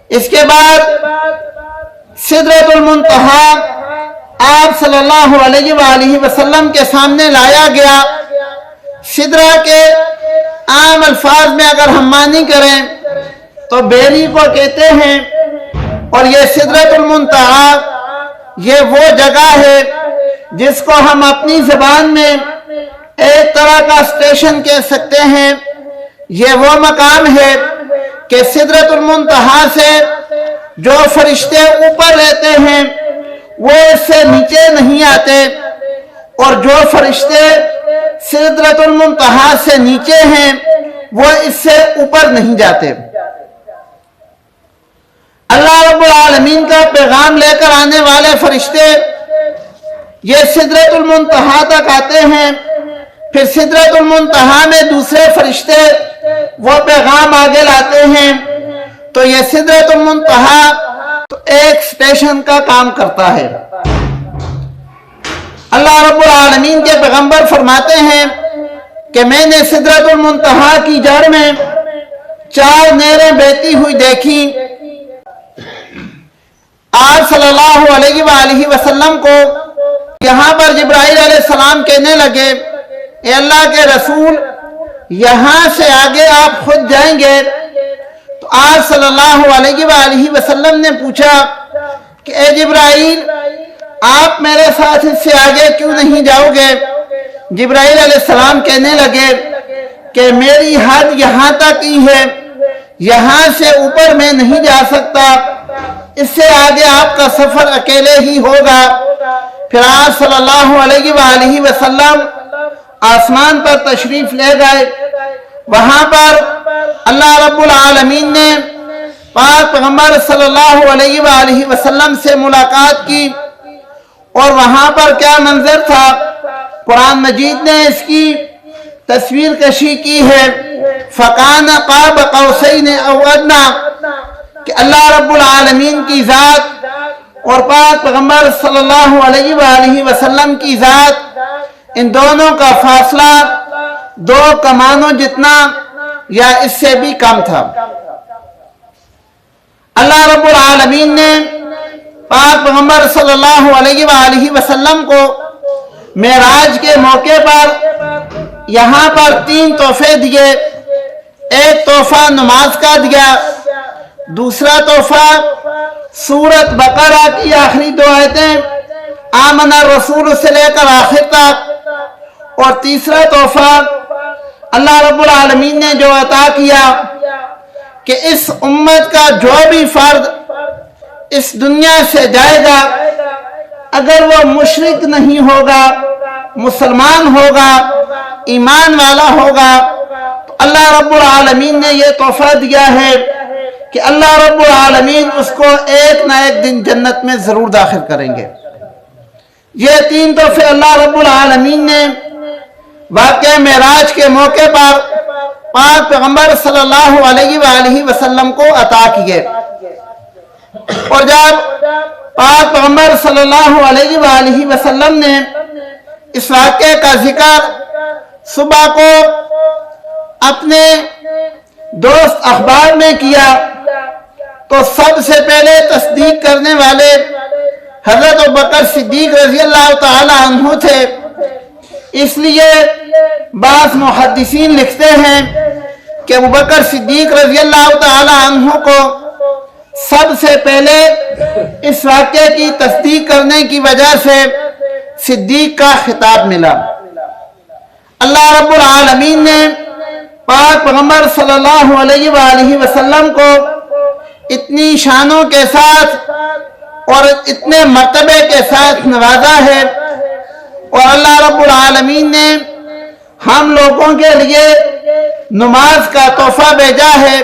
اس کے بعد سدرۃ المنتہا آپ صلی اللہ علیہ وآلہ وسلم کے سامنے لایا گیا۔ سدرہ کے عام الفاظ میں اگر ہم معنی کریں تو بیری کو کہتے ہیں، اور یہ سدرۃ المنتہا یہ وہ جگہ ہے جس کو ہم اپنی زبان میں ایک طرح کا اسٹیشن کہہ سکتے ہیں۔ یہ وہ مقام ہے کہ سدرۃ المنتہا سے جو فرشتے اوپر رہتے ہیں وہ اس سے نیچے نہیں آتے، اور جو فرشتے سدرۃ المنتہا سے نیچے ہیں وہ اس سے اوپر نہیں جاتے۔ اللہ رب العالمین کا پیغام لے کر آنے والے فرشتے یہ سدرۃ المنتہا تک آتے ہیں، پھر سدرۃ المنتہا میں دوسرے فرشتے وہ پیغام آگے لاتے ہیں، تو یہ سدرۃ المنتہا تو ایک سٹیشن کا کام کرتا ہے۔ اللہ رب العالمین کے پیغمبر فرماتے ہیں کہ میں نے سدرۃ المنتہا کی جڑ میں 4 نہریں بہتی ہوئی دیکھی۔ آپ صلی اللہ علیہ وآلہ وسلم کو یہاں پر جبرائیل علیہ السلام کہنے لگے، اے اللہ کے رسول یہاں سے آگے آپ خود جائیں گے؟ تو آپ صلی اللہ علیہ وآلہ وسلم نے پوچھا کہ اے جبرائیل آپ میرے ساتھ اس سے آگے کیوں نہیں جاؤ گے؟ جبرائیل علیہ السلام کہنے لگے کہ میری حد یہاں تک ہی ہے، یہاں سے اوپر میں نہیں جا سکتا، اس سے آگے آپ کا سفر اکیلے ہی ہوگا۔ پھر آپ صلی اللہ علیہ وآلہ وسلم آسمان پر تشریف لے گئے۔ وہاں پر اللہ رب العالمین نے پاک پیغمبر صلی اللہ علیہ وآلہ وسلم سے ملاقات کی، اور وہاں پر کیا منظر تھا، قرآن مجید نے اس کی تصویر کشی کی ہے۔ فَكَانَ قَابَ قَوْسَيْنِ أَوْ أَدْنَىٰ، کہ اللہ رب العالمین کی ذات اور پاک پیغمبر صلی اللہ علیہ وآلہ وسلم کی ذات، ان دونوں کا فاصلہ 2 کمانوں جتنا یا اس سے بھی کم تھا۔ اللہ رب العالمین نے پاک پیغمبر صلی اللہ علیہ وآلہ وسلم کو معراج کے موقع پر یہاں پر 3 تحفے دیے۔ ایک تحفہ نماز کا دیا، دوسرا تحفہ سورۃ بقرہ کی آخری 2 آیتیں آمن الرسول سے لے کر آخر تک، اور تیسرا تحفہ اللہ رب العالمین نے جو عطا کیا کہ اس امت کا جو بھی فرد اس دنیا سے جائے گا، اگر وہ مشرک نہیں ہوگا، مسلمان ہوگا، ایمان والا ہوگا، تو اللہ رب العالمین نے یہ تحفہ دیا ہے کہ اللہ رب العالمین اس کو ایک نہ ایک دن جنت میں ضرور داخل کریں گے۔ یہ 3 تحفے اللہ رب العالمین نے واقع معراج کے موقع پر پاک پیغمبر صلی اللہ علیہ وآلہ وسلم کو عطا کیے۔ اور جب پاک پیغمبر صلی اللہ علیہ وآلہ وسلم نے اس واقعے کا ذکر صبح کو اپنے دوست اخبار میں کیا، تو سب سے پہلے تصدیق کرنے والے حضرت ابوبکر صدیق رضی اللہ تعالی عنہ تھے۔ اس لیے بعض محدثین لکھتے ہیں کہ ابوبکر صدیق رضی اللہ تعالی عنہ کو سب سے پہلے اس واقعے کی تصدیق کرنے کی وجہ سے صدیق کا خطاب ملا۔ اللہ رب العالمین نے پاک پیغمبر صلی اللہ علیہ وآلہ وسلم کو اتنی شانوں کے ساتھ اور اتنے مرتبے کے ساتھ نوازا ہے، اور اللہ رب العالمین نے ہم لوگوں کے لیے نماز کا تحفہ بھیجا ہے۔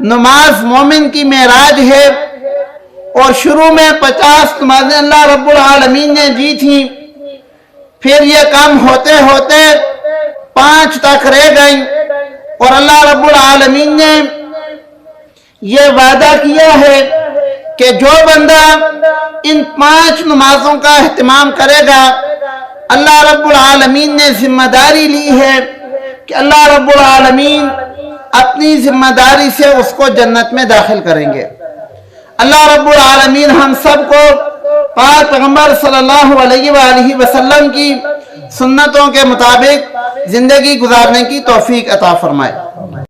نماز مومن کی معراج ہے، اور شروع میں 50 نمازیں اللہ رب العالمین نے دی تھیں، پھر یہ کم ہوتے ہوتے 5 تک رہ گئیں، اور اللہ رب العالمین نے یہ وعدہ کیا ہے کہ جو بندہ ان 5 نمازوں کا اہتمام کرے گا، اللہ رب العالمین نے ذمہ داری لی ہے کہ اللہ رب العالمین اپنی ذمہ داری سے اس کو جنت میں داخل کریں گے۔ اللہ رب العالمین ہم سب کو پاک پیغمبر صلی اللہ علیہ وآلہ وسلم کی سنتوں کے مطابق زندگی گزارنے کی توفیق عطا فرمائے۔